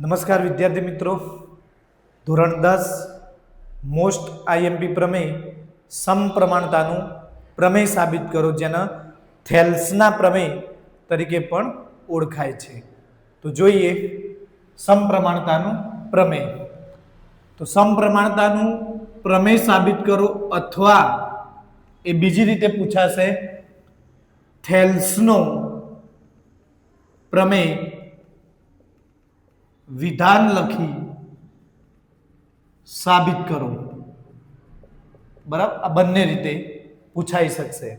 નમસ્કાર વિદ્યાર્થી મિત્રો, ધોરણ 10 મોસ્ટ આઈએમપી પ્રમેય સમપ્રમાણતાનું પ્રમેય સાબિત કરો, જેના થેલ્સના પ્રમેય તરીકે પણ ઓળખાય છે. તો જોઈએ સમપ્રમાણતાનું પ્રમેય. તો સમપ્રમાણતાનું પ્રમેય સાબિત કરો, અથવા એ બીજી રીતે પૂછાશે થેલ્સનો પ્રમેય વિધાન લખી સાબિત કરો. બરાબર, આ બંને રીતે પૂછાઈ શકશે.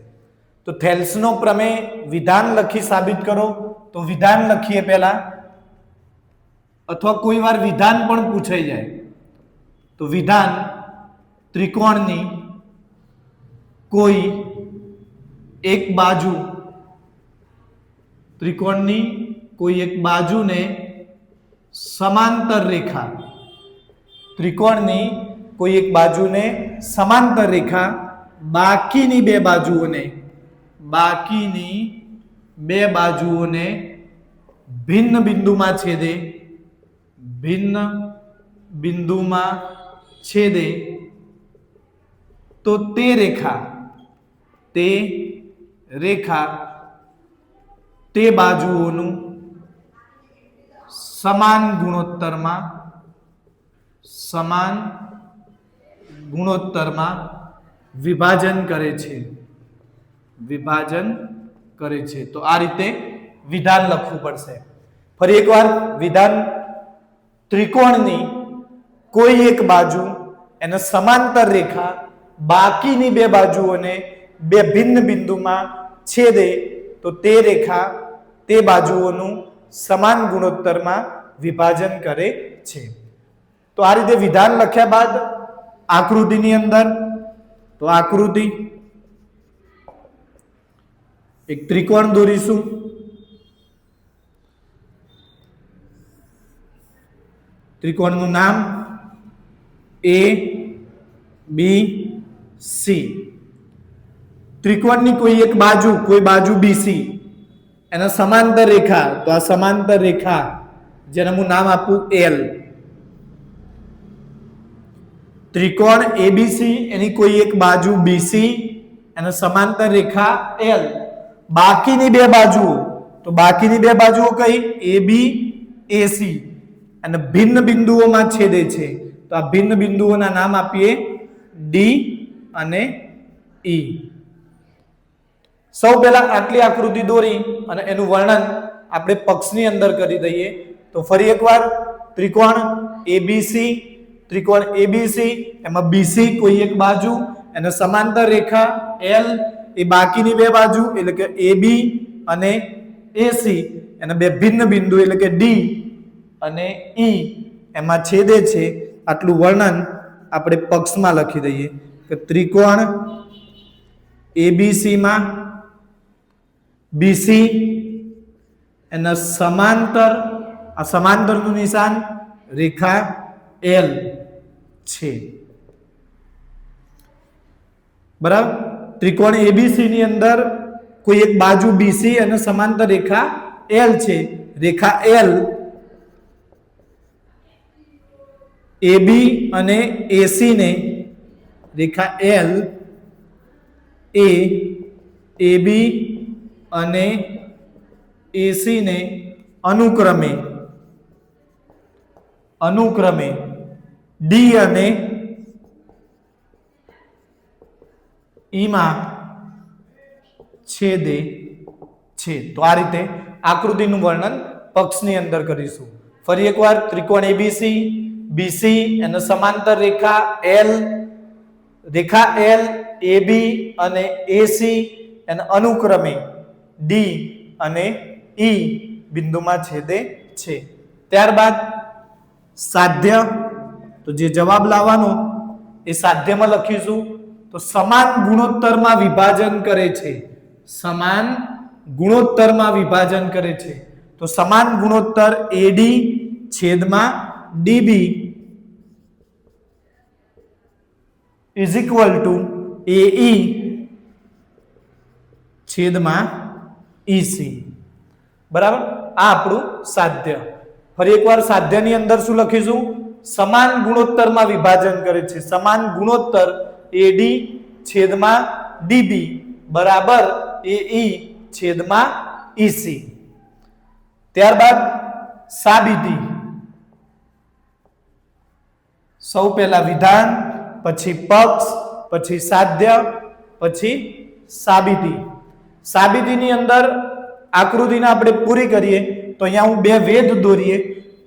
તો થેલ્સનો પ્રમેય વિધાન લખી સાબિત કરો, તો વિધાન લખીએ પહેલા, અથવા કોઈ વાર વિધાન પણ પૂછાઈ જાય. તો વિધાન ત્રિકોણની કોઈ એક બાજુ, ત્રિકોણની કોઈ એક બાજુને સમાંતર રેખા, ત્રિકોણની કોઈ એક બાજુને સમાંતર રેખા બાકીની બે બાજુઓને ભિન્ન બિંદુમાં છેદે તો તે રેખા તે બાજુઓનું સમાન ગુણોત્તરમાં વિભાજન કરે છે. તો આ રીતે વિધાન લખવું પડશે. ફરી એકવાર વિધાન ત્રિકોણની કોઈ એક બાજુ એને સમાંતર રેખા બાકીની બે બાજુઓને બે ભિન્ન બિંદુમાં છેદે તો તે રેખા તે બાજુઓનું સમાન ગુણોત્તરમાં વિભાજન કરે છે. તો આ રીતે વિધાન લખ્યા બાદ આકૃતિની અંદર, તો આકૃતિ એક ત્રિકોણ દોરીશું. ત્રિકોણનું નામ ABC. ત્રિકોણની કોઈ એક બાજુ, કોઈ બાજુ BC, એના સમાંતર રેખા, તો આ સમાંતર રેખા જેને હું નામ આપું L. ત્રિકોણ ABC એની કોઈ એક બાજુ BC, એના સમાંતર રેખા L. બાકીની બે બાજુઓ, તો બાકીની બે બાજુઓ કઈ? AB AC, અને ભિન્ન બિંદુઓમાં છેદે છે. તો આ ભિન્ન બિંદુઓના નામ આપીએ D અને E. સૌ પહેલા આટલી આકૃતિ દોરી અને એનું વર્ણન આપણે પક્ષની અંદર કરી દઈએ. તો ફરી એકવાર ત્રિકોણ ABC, એમાં BC કોઈ એક બાજુ, એને સમાંતર રેખા L, એ બાકીની બે બાજુ એટલે કે AB અને AC, એને બે ભિન્ન બિંદુ એટલે કે D અને E એમાં છેદે છે. આટલું વર્ણન આપણે પક્ષમાં લખી દઈએ કે ત્રિકોણ ABC માં BC એના સમાંતર, આ સમાંતરનું નિશાન રેખા L છે. બરાબર, ત્રિકોણ ABC ની અંદર કોઈ એક બાજુ BC અને સમાંતર રેખા L છે. રેખા L AB અને AC ને, રેખા L એ AB અને AC ને અનુક્રમે D અને E માં છેદે છે. તો આ રીતે આકૃતિનું વર્ણન પક્ષની અંદર કરીશું. ફરી એકવાર ત્રિકોણ ABC, BC અને સમાંતર રેખા L, AB અને AC અને અનુક્રમે D અને E બિંદુમાં છેદે છે. ત્યારબાદ સાધ્ય, તો જે જવાબ લાવવાનો એ સાધ્યમાં લખીશું. તો સમાન ગુણોત્તરમાં વિભાજન કરે છે. તો સમાન ગુણોત્તર AD છેદમાં DB is equal to AE છેદમાં EC. બરાબર, આ આપણું સાધ્ય. ફરી એકવાર સાધ્યની અંદર શું લખીશું? સમાન ગુણોત્તરમાં વિભાજન કરે છે. સમાન ગુણોત્તર AD છેદમાં DB બરાબર AE છેદમાં EC. ત્યારબાદ સાબિતી. સૌ પહેલા વિધાન, પછી પક્ષ, પછી સાધ્ય, પછી સાબિતી. સાબિતીની અંદર આકૃતિને આપણે પૂરી કરીએ તો અહીંયા હું બે વેધ દોરીએ.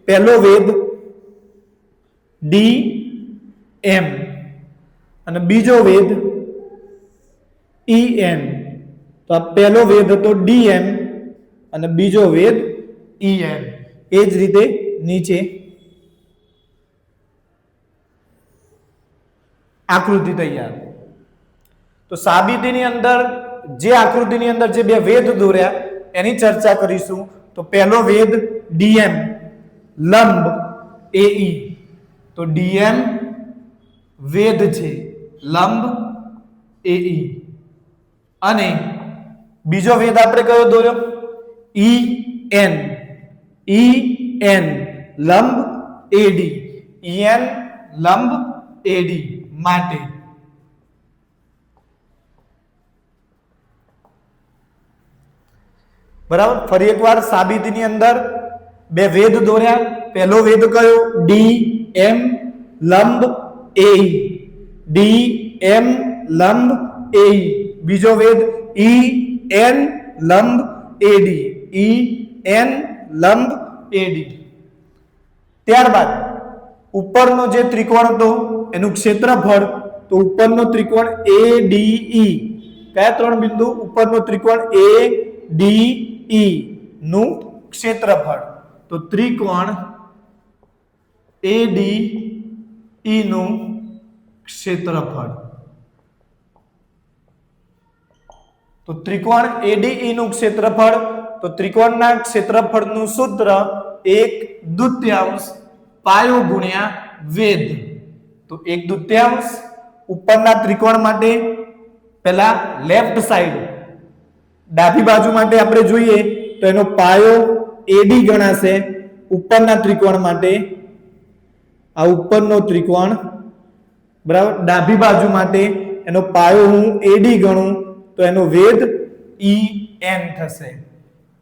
પહેલો વેધ DM અને બીજો વેધ EN. તો આ પહેલો વેધ હતો DM અને બીજો વેધ EN. એ જ રીતે નીચે આકૃતિ તૈયાર. તો સાબિતીની અંદર જે આકૃતિની અંદર જે બે વેધ દોર્યા એની ચર્ચા કરીશું. તો પહેલો વેધ DM લંબ AE. તો DM વેધ છે લંબ AE અને બીજો વેધ આપણે કયો દોર્યો? EN. EN લંબ AD. EN લંબ AD માટે બરાબર. ફરી એકવાર સાબિતીની અંદર બે વેધ દોર્યા. પહેલો વેધ કયો? DM લંબ AE. DM લંબ AE. બીજો વેધ EN લંબ AD. EN લંબ AD. ત્યારબાદ ઉપરનો જે ત્રિકોણ હતો એનું ક્ષેત્રફળ. તો ઉપરનો ત્રિકોણ ADE. કયા ત્રણ બિંદુ? ઉપરનો ત્રિકોણ ADE નું ક્ષેત્રફળ. તો ત્રિકોણ ADE નું ક્ષેત્રફળ. તો ત્રિકોણ ADE નું ક્ષેત્રફળ. તો ત્રિકોણના ક્ષેત્રફળનું સૂત્ર 1/2 પાયો ગુણ્યા વેધ. તો 1/2 ઉપરના ત્રિકોણ માટે પહેલા લેફ્ટ સાઈડ ડાબી બાજુ માટે આપણે જોઈએ તો એનો પાયો AD ગણાશે. ઉપરના ત્રિકોણ માટે આ ઉપરનો ત્રિકોણ બરાબર ડાબી બાજુ માટે એનો પાયો હું AD ગણું તો એનો વેધ EN થશે.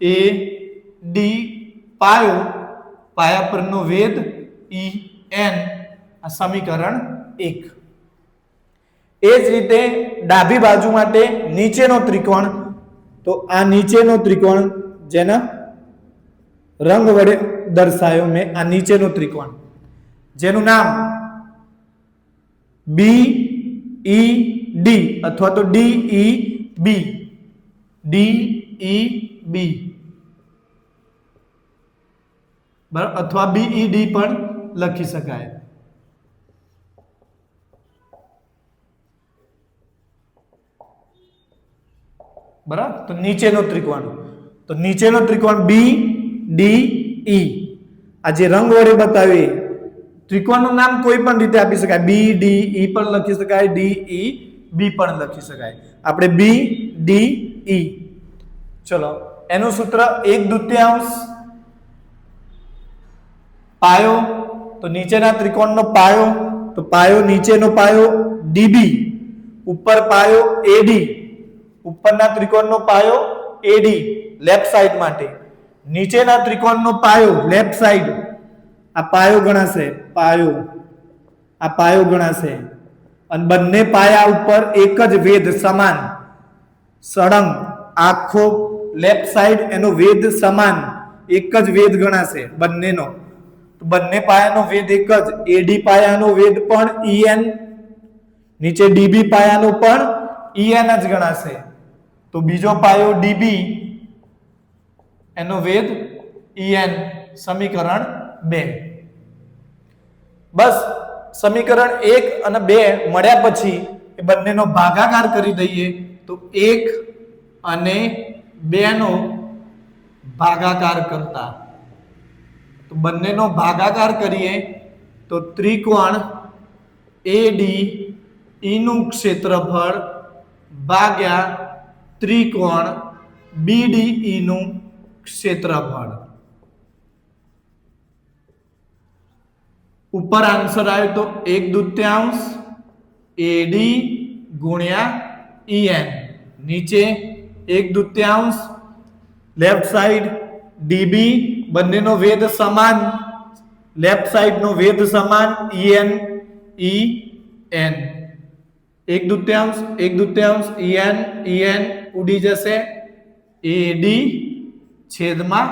AD પાયો, પાયા પરનો વેધ EN. આ સમીકરણ 1. એ જ રીતે ડાબી બાજુ માટે નીચેનો ત્રિકોણ. તો આ નીચેનો ત્રિકોણ જેના રંગ વડે દર્શાવ્યો મેં, આ નીચેનો ત્રિકોણ જેનું નામ BED અથવા તો DEB. DEB બરાબર અથવા BED પણ લખી શકાય. બરાબર. તો નીચેનો ત્રિકોણ, તો નીચેનો ત્રિકોણ BDE. આ જે રંગ વડે બતાવી ત્રિકોણનું નામ કોઈ પણ રીતે આપી શકાય. BDE પણ લખી શકાય, DEB પણ લખી શકાય. આપણે BDE. ચલો એનું સૂત્ર 1/2 પાયો. તો નીચેના ત્રિકોણનો પાયો, તો પાયો નીચેનો પાયો DB, ઉપર પાયો AD. ઉપરના ત્રિકોણનો પાયો AD લેફ્ટ સાઈડ માટે. નીચેના ત્રિકોણનો પાયો લેફ્ટ સાઈડ આ પાયો ગણાશે. પાયો, આ પાયો ગણાશે. અને બંને પાયા ઉપર એક જ વેધ સમાન સળંગ આખો લેફ્ટ સાઈડ એનો વેધ સમાન એક જ વેધ ગણાશે બંનેનો. તો બંને પાયાનો વેધ એક જ. AD પાયાનો વેધ પણ EN, નીચે DB પાયાનો પણ EN જ ગણાશે. તો બીજો પાયો DB એનો વેધ EN. સમીકરણ 2. બસ સમીકરણ 1 અને 2 મળ્યા પછી એ બંનેનો ભાગાકાર કરી દઈએ. તો 1 અને 2 નો ભાગાકાર કરતા, તો બંનેનો ભાગાકાર કરીએ તો ત્રિકોણ ADE નું ક્ષેત્રફળ ભાગ્યા ત્રિકોણ BDE નું ક્ષેત્રફળ. ઉપર આન્સર આવ્યો તો 1/2 AD ગુણ્યા EN, નીચે 1/2 લેફ્ટ સાઈડ DB, બંનેનો વેધ સમાન, લેફ્ટ સાઈડ નો વેધ સમાન, EN 1/2 EN ઉડી જશે, AD છેદમાં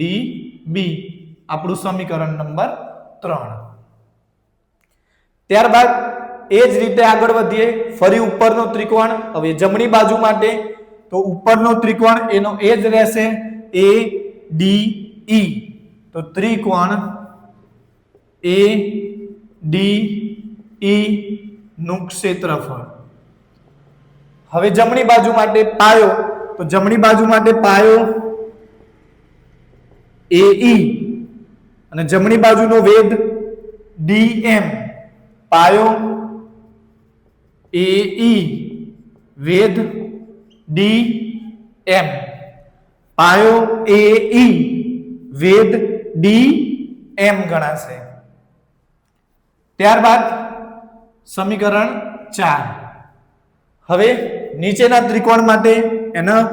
DB, આપણું સમીકરણ નંબર 3. ત્યારબાદ એ જ રીતે આગળ વધીએ, ફરી ઉપરનો ત્રિકોણ. હવે જમણી બાજુ માટે તો ઉપરનો ત્રિકોણ એનો એ જ રહેશે, ADE. તો ત્રિકોણ ADE નું ક્ષેત્રફળ. હવે જમણી બાજુ માટે પાયો, તો જમણી બાજુ માટે પાયો AE અને જમણી બાજુનો વેધ DM. પાયો AE વેધ DM, પાયો AE વેધ DM ગણાશે. ત્યારબાદ સમીકરણ 4. હવે નીચેના ત્રિકોણ માટે એના,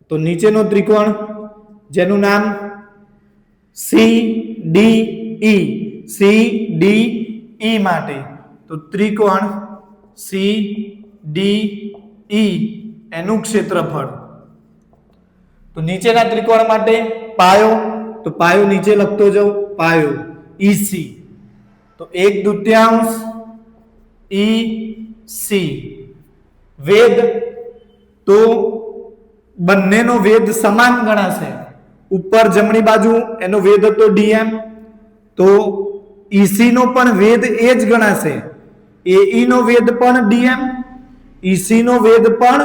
તો નીચેનો ત્રિકોણ જેનું નામ CDE માટે, તો ત્રિકોણ CDE એનું ક્ષેત્રફળ. તો નીચેના ત્રિકોણ માટે પાયો, તો પાયો નીચે લખતો જાઉં, પાયો EC, તો 1/2 EC. વેદ, તો બંનેનો વેદ સમાન ગણાશે. ઉપર જમણી બાજુ એનો વેદ હતો DM, તો EC નો પણ વેદ એ જ ગણાશે. AE નો વેદ પણ DM, EC નો વેદ પણ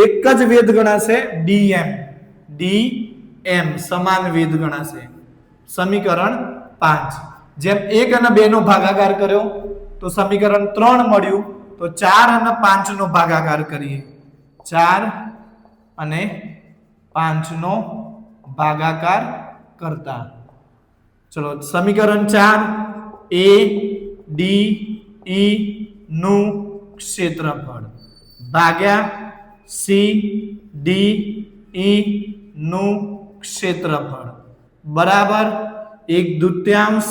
એક જ વેદ ગણાશે, DM સમાન વેદ ગણાશે. સમીકરણ 5. જેમ 1 અને 2 નો ભાગાકાર કર્યો તો સમીકરણ 3 મળ્યું, તો 4 અને 5 નો ભાગાકાર કરીએ. 4 અને 5 નો ભાગાકાર કરતા, ચલો સમીકરણ 4 ADE નું ક્ષેત્રફળ ભાગ્યા CDE નું ક્ષેત્રફળ બરાબર 1/2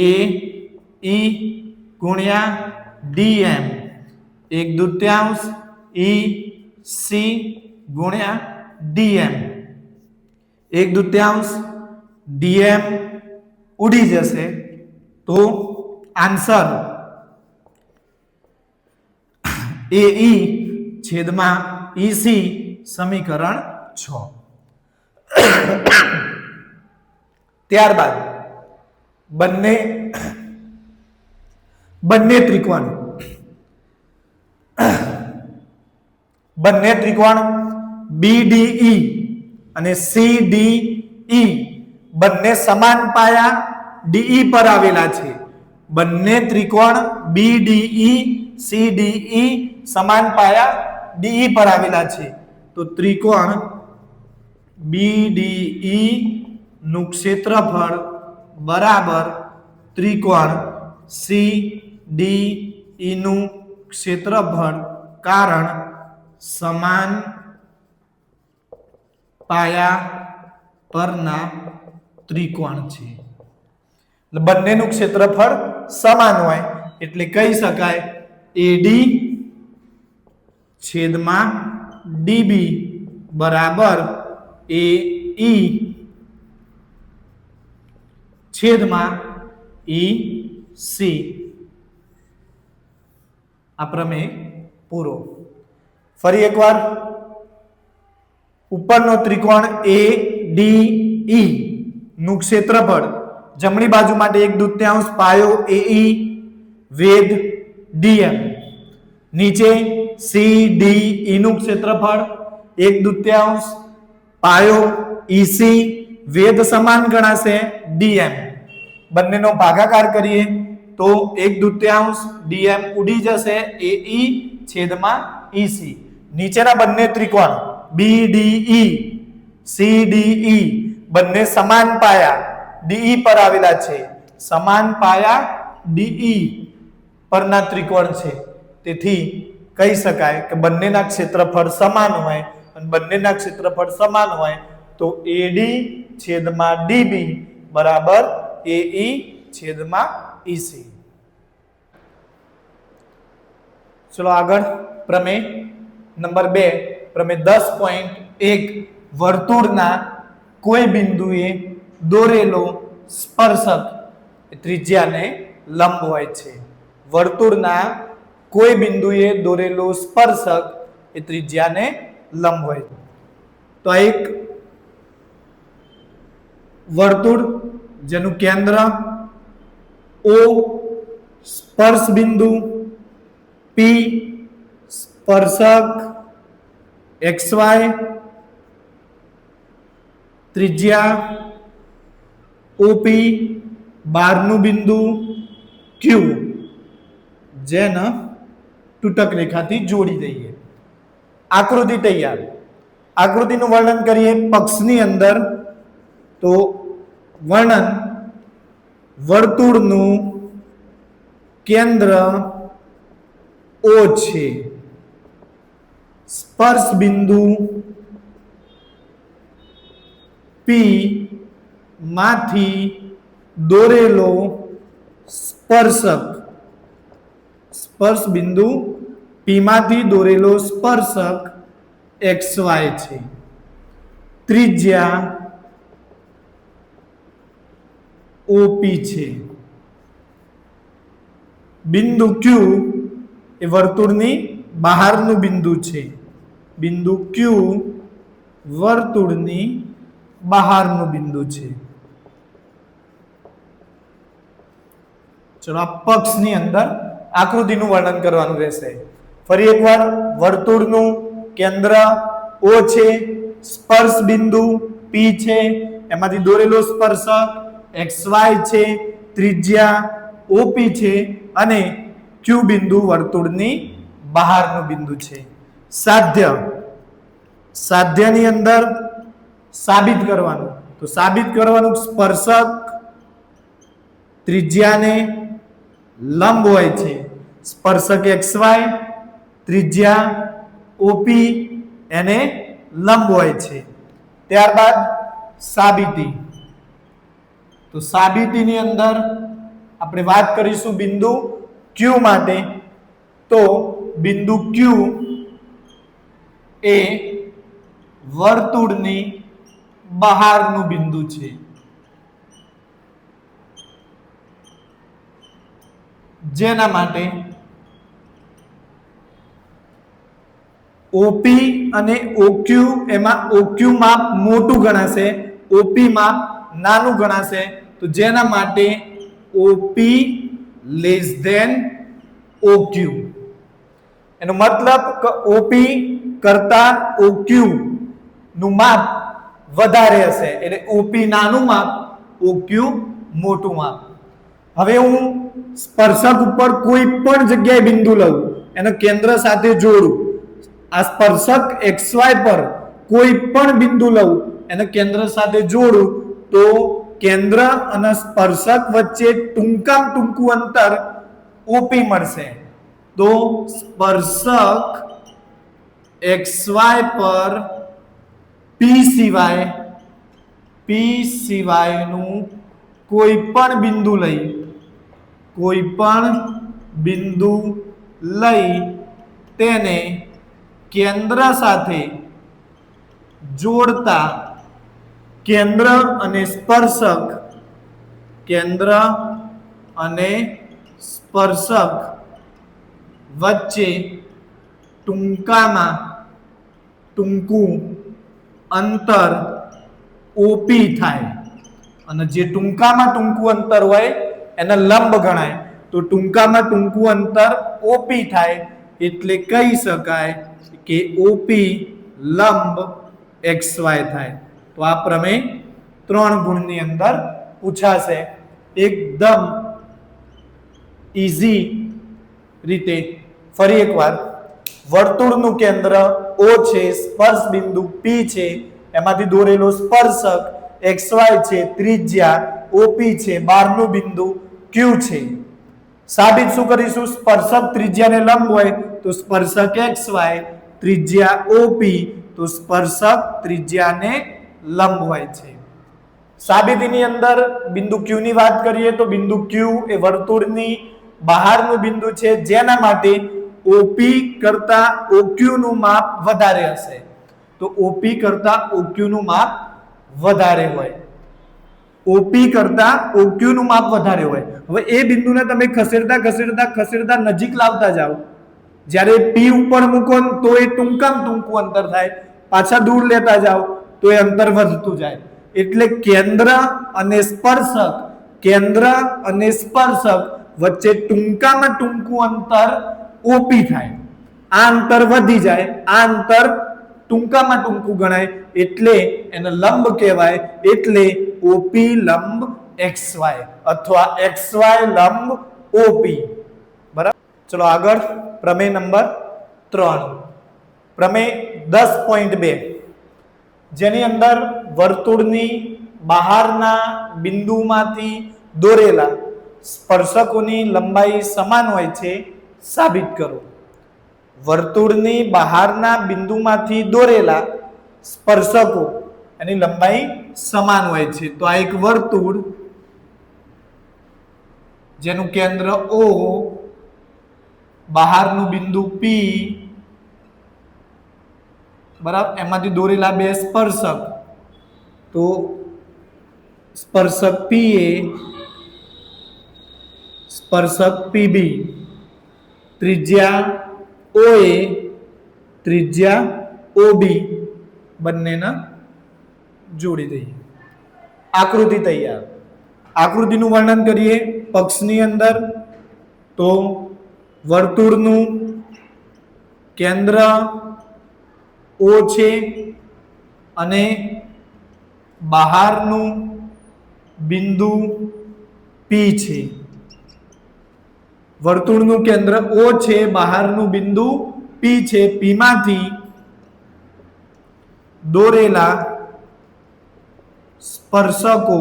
AE ગુણ્યા DM, 1/2 EC ગુણ્યા DM, 1/2 DM ઉડી જશે. તો આન્સર AE છેદમાં EC સમીકરણ 6. ત્યારબાદ બંને ત્રિકોણ BDE અને CDE બંને સમાન પાયા DE પર આવેલા છે. બંને ત્રિકોણ BDE CDE સમાન પાયા DE પર આવેલા છે. તો ત્રિકોણ BDE નું ક્ષેત્રફળ બરાબર ત્રિકોણ CDE નું ક્ષેત્રફળ, કારણ સમાન પાયા પરના ત્રિકોણ છે. બંનેનું ક્ષેત્રફળ સમાન હોય એટલે કહી શકાય AD છેદમાં DB બરાબર AE છેદમાં EC. આ પ્રમેય પૂરો. ફરી એકવાર ઉપરનો ત્રિકોણ ADE નું ક્ષેત્રફળ જમણી બાજુ માટે 1/2 પાયો AE વેદ DM, નીચે CDE નું ક્ષેત્રફળ 1/2 પાયો EC વેદ સમાન ગણાશે DM. બંનેનો ભાગાકાર કરીએ તો 1/2 DM ઉડી જશે, AE છેદમાં EC. નીચેના બંને ત્રિકોણ BDE CDE બંને સમાન પાયા DE પર આવેલા છે. સમાન પાયા DE પરના ત્રિકોણ છે. તેથી કહી શકાય કે બંનેના ક્ષેત્રફળ સમાન હોય અને બંનેના ક્ષેત્રફળ સમાન હોય તો AD છેદમાં DB બરાબર AE છેદમાં EC. ચલો આગળ પ્રમેય નંબર 2, પ્રમેય 10.1 વર્તુળના કોઈ બિંદુએ દોરેલો સ્પર્શક ત્રિજ્યાને લંબ હોય છે. વર્તુળના કોઈ બિંદુએ દોરેલો સ્પર્શક એ ત્રિજ્યાને લંબ હોય. તો આ એક વર્તુળ જેનું કેન્દ્ર O, સ્પર્શ બિંદુ P, સ્પર્શક XY, ત્રિજ્યા OP, બહારનું બિંદુ Q, જેને તૂટક રેખાથી જોડી દઈએ. આકૃતિ તૈયાર. આકૃતિનું વર્ણન કરીએ પક્ષની અંદર. તો વર્ણન વર્તુળનું કેન્દ્ર O છે. સ્પર્શ બિંદુ P માંથી દોરેલો સ્પર્શક બિંદુ P માંથી દોરેલો સ્પર્શક XY છે. ત્રિજ્યા OP છે. બિંદુ Q એ વર્તુળની બહારનું બિંદુ છે. બિંદુ Q વર્તુળની બહારનું બિંદુ છે. ચલો આ પક્ષની અંદર આકૃતિનું વર્ણન કરવાનું રહેશે. ફરી એકવાર વર્તુળનું કેન્દ્ર O છે, સ્પર્શ બિંદુ P છે, એમાંથી દોરેલો સ્પર્શક XY છે, ત્રિજ્યા OP છે અને Q બિંદુ વર્તુળની બહારનું બિંદુ છે. સાધ્યની અંદર સાબિત કરવાનું. તો સાબિત કરવાનું સ્પર્શક ત્રિજ્યાને લંબ હોય છે. સ્પર્શક XY, ત્રિજ્યા OP એને લંબ હોય છે. ત્યારબાદ સાબિતી. તો સાબિતીની અંદર આપણે વાત કરીશું બિંદુ Q માટે. તો બિંદુ Q એ વર્તુળની બહારનું બિંદુ છે. જેના માટે OP અને OQ એમાં OQ માપ મોટું ગણાશે, OP માપ નાનું ગણાશે. તો જેના માટે OP લેસ ધેન OQ. એનો મતલબ કે OP કરતા OQ નું માપ વધારે હશે એટલે OP નાનું માપ, OQ મોટું માપ. હવે હું સ્પર્શક ઉપર કોઈ પણ જગ્યાએ બિંદુ લઉં, એને કેન્દ્ર સાથે જોડું. આ સ્પર્શક XY પર કોઈ પણ બિંદુ લઉં, એને કેન્દ્ર સાથે જોડું તો કેન્દ્ર અને સ્પર્શક વચ્ચે ટૂંકામાં ટૂંકું અંતર OP મળશે. તો સ્પર્શક XY પર P સિવાયનું કોઈ પણ બિંદુ લઈ તેને કેન્દ્ર સાથે જોડતા કેન્દ્ર અને સ્પર્શક વચ્ચે ટૂંકામાં ટૂંકું અંતર OP થાય. અને જે ટૂંકામાં ટૂંકું અંતર હોય એને લંબ ગણાય. તો ટૂંકામાં ટૂંકું અંતર OP થાય એટલે કહી શકાય કે OP લંબ XY થાય. તો આ પ્રમેય 3 ગુણની અંદર પૂછાશે. એકદમ ઈઝી રીતે ફરી એકવાર વર્તુળનું કેન્દ્ર O છે, સ્પર્શ બિંદુ P છે, એમાંથી દોરેલો સ્પર્શક XY છે, ત્રિજ્યા ઓપી છે, બહારનું બિંદુ ક્યુ છે. સાબિત શું કરીશું? સ્પર્શક ત્રિજ્યાને લંબ હોય તો સ્પર્શક XY, ત્રિજ્યા OP તો સ્પર્શક ત્રિજ્યાને લંબ હોય છે. સાબિતીની અંદર બિંદુ Q ની વાત કરીએ તો બિંદુ Q એ વર્તુળની બહારનું બિંદુ છે, જેના માટે OP કરતા OQ નું માપ વધારે હશે. તો OP કરતા OQ નું માપ વધારે હોય. OP કરતા OQ નું માપ વધારે હોય. હવે એ બિંદુને તમે ખસેડતા નજીક લાવતા જાઓ. જ્યારે P ઉપર મૂકો તો એ ટૂંકામાં ટૂંકું અંતર થાય, પાછા દૂર લેતા જાઓ તો એ અંતર વધતું જાય. એટલે કેન્દ્ર અને સ્પર્શક વચ્ચે ટૂંકામાં ટૂંકું અંતર OP થાય. આ અંતર વધી જાય, આ અંતર ટૂંકામાં ટૂંકું ગણાય, એટલે એને લંબ કહેવાય. એટલે OP લંબ XY અથવા XY લંબ OP. બરાબર. ચલો આગળ પ્રમેય નંબર 3, પ્રમેય 10.2, જેની અંદર વર્તુળની બહારના બિંદુમાંથી દોરેલા સ્પર્શકોની લંબાઈ સમાન હોય છે, સાબિત કરો. વર્તુળની બહારના બિંદુમાંથી દોરેલા સ્પર્શકો એની લંબાઈ સમાન હોય છે. તો આ એક વર્તુળ જેનું કેન્દ્ર O, બહારનું બિંદુ P, બરાબર, એમાંથી દોરેલા બે સ્પર્શક. તો સ્પર્શક PA, સ્પર્શક PB, ત્રિજ્યા OA, ત્રિજ્યા OB, બંનેના જોડી દઈએ. આકૃતિ તૈયાર. આકૃતિનું વર્ણન કરીએ પક્ષની અંદર. તો વર્તુળનું કેન્દ્ર O છે અને બહારનું બિંદુ P છે. વર્તુળનું કેન્દ્ર O છે, બહારનું બિંદુ P છે. P માંથી દોરેલા સ્પર્શકો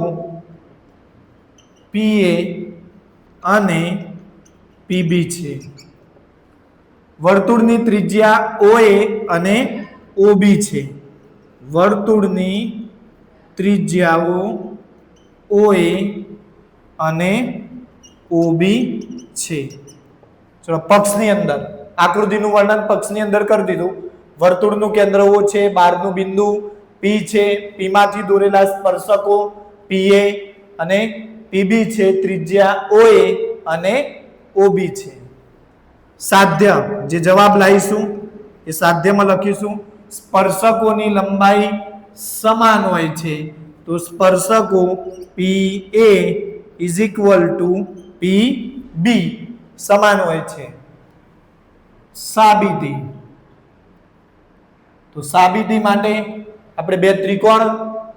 PA અને PB છે. વર્તુળની ત્રિજ્યા OA અને OB છે. વર્તુળની ત્રિજ્યાઓ OA અને OB છે. ચલો પક્ષની અંદર આકૃતિનું વર્ણન પક્ષની અંદર કરી દીધું. વર્તુળનું કેન્દ્ર O છે, બહારનું બિંદુ P છે, P માંથી દોરેલા સ્પર્શકો PA અને PB છે, ત્રિજ્યા OA અને OB છે. સાધ્ય જે જવાબ લાવીશું એ સાધ્યમાં લખીશું. સ્પર્શકોની લંબાઈ સમાન હોય છે, તો સ્પર્શકો PA = PB સમાન હોય છે. સાબિતી. તો સાબિતી માટે આપણે બે ત્રિકોણ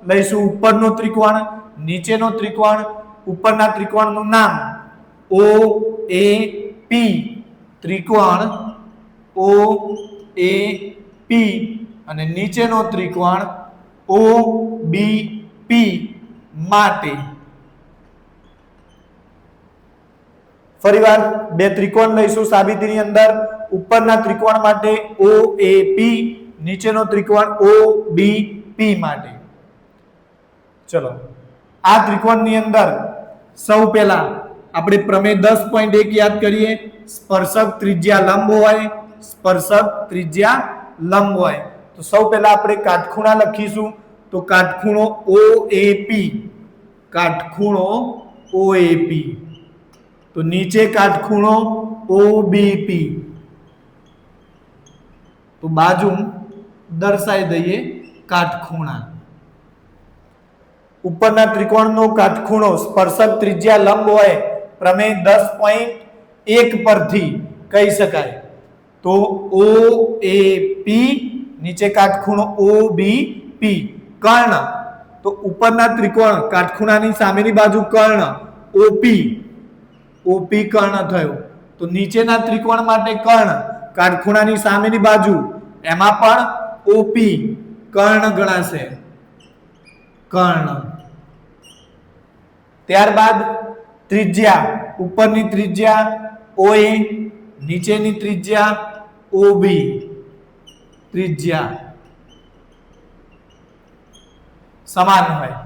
લઈશું. ઉપરનો ત્રિકોણ, નીચેનો ત્રિકોણ. ઉપરના ત્રિકોણનું નામ OAP, ત્રિકોણ OAP, અને નીચેનો ત્રિકોણ OBP માટે. ફરીવાર બે ત્રિકોણ લઈશું સાબિતીની અંદર. ઉપરના ત્રિકોણ માટે OAP, નીચેનો ત્રિકોણ OBP માટે. ચલો આ ત્રિકોણની અંદર સૌ પહેલા આપણે પ્રમેય 10.1 યાદ કરીએ. સ્પર્શક ત્રિજ્યા લંબ હોય, સ્પર્શક ત્રિજ્યા લંબ હોય. તો સૌ પહેલા આપણે કાટખૂણા લખીશું. તો કાટખૂણો OAP, કાટખૂણો OAP. તો નીચે કાટખૂણો OBP. તો બાજુ દર્શાવી દઈએ કાટખૂણા. ઉપરના ત્રિકોણનો કાટખૂણો સ્પર્શક ત્રિજ્યા લંબ હોય પ્રમેય 10.1 પરથી કહી શકાય. તો OAP, નીચે કાટખૂણો OBP. કર્ણ, તો ઉપરના ત્રિકોણ કાટખૂણાની સામેની બાજુ કર્ણ OP કર્ણ થયો. તો નીચેના ત્રિકોણ માટે કર્ણ કાટખૂણાની સામેની બાજુ, એમાં પણ OP કર્ણ ગણાશે. કર્ણ. ત્યારબાદ ત્રિજ્યા, ઉપરની ત્રિજ્યા OA, નીચેની ત્રિજ્યા OB, ત્રિજ્યા સમાન હોય.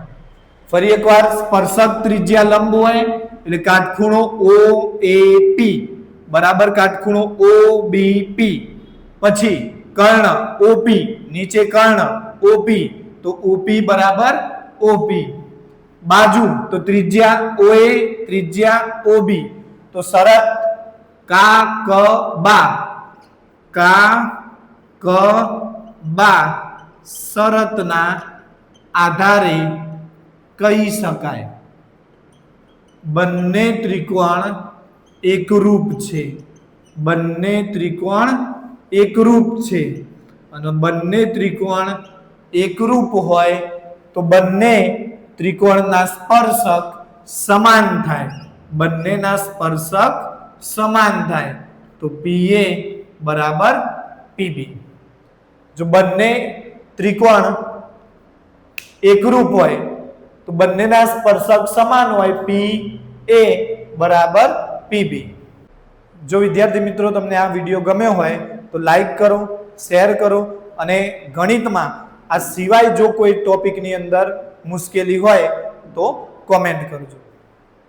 ફરી એકવાર સ્પર્શક ત્રિજ્યા લંબ હોય એટલે કાટખૂણો OAP બરાબર કાટખૂણો OBP. પછી કર્ણ OP, નીચે કર્ણ OP, તો OP બરાબર OP. બાજુ તો ત્રિજ્યા OA, ત્રિજ્યા OB, તો શરત કા ક બા શરતના આધારે કહી શકાય બંને ત્રિકોણ એકરૂપ છે. બંને ત્રિકોણ એકરૂપ છે. અને બંને ત્રિકોણ એકરૂપ હોય તો બંને ત્રિકોણના સ્પર્શક સમાન થાય. બંનેના સ્પર્શક સમાન થાય તો PA બરાબર PB. જો બંને ત્રિકોણ એકરૂપ હોય તો બંનેના સ્પર્શક સમાન હોય, PA બરાબર PB. જો વિદ્યાર્થી મિત્રો તમને આ વિડીયો ગમ્યો હોય તો લાઈક કરો, શેર કરો અને ગણિતમાં આ સિવાય જો કોઈ ટોપિકની અંદર મુશ્કેલી હોય તો કોમેન્ટ કરજો.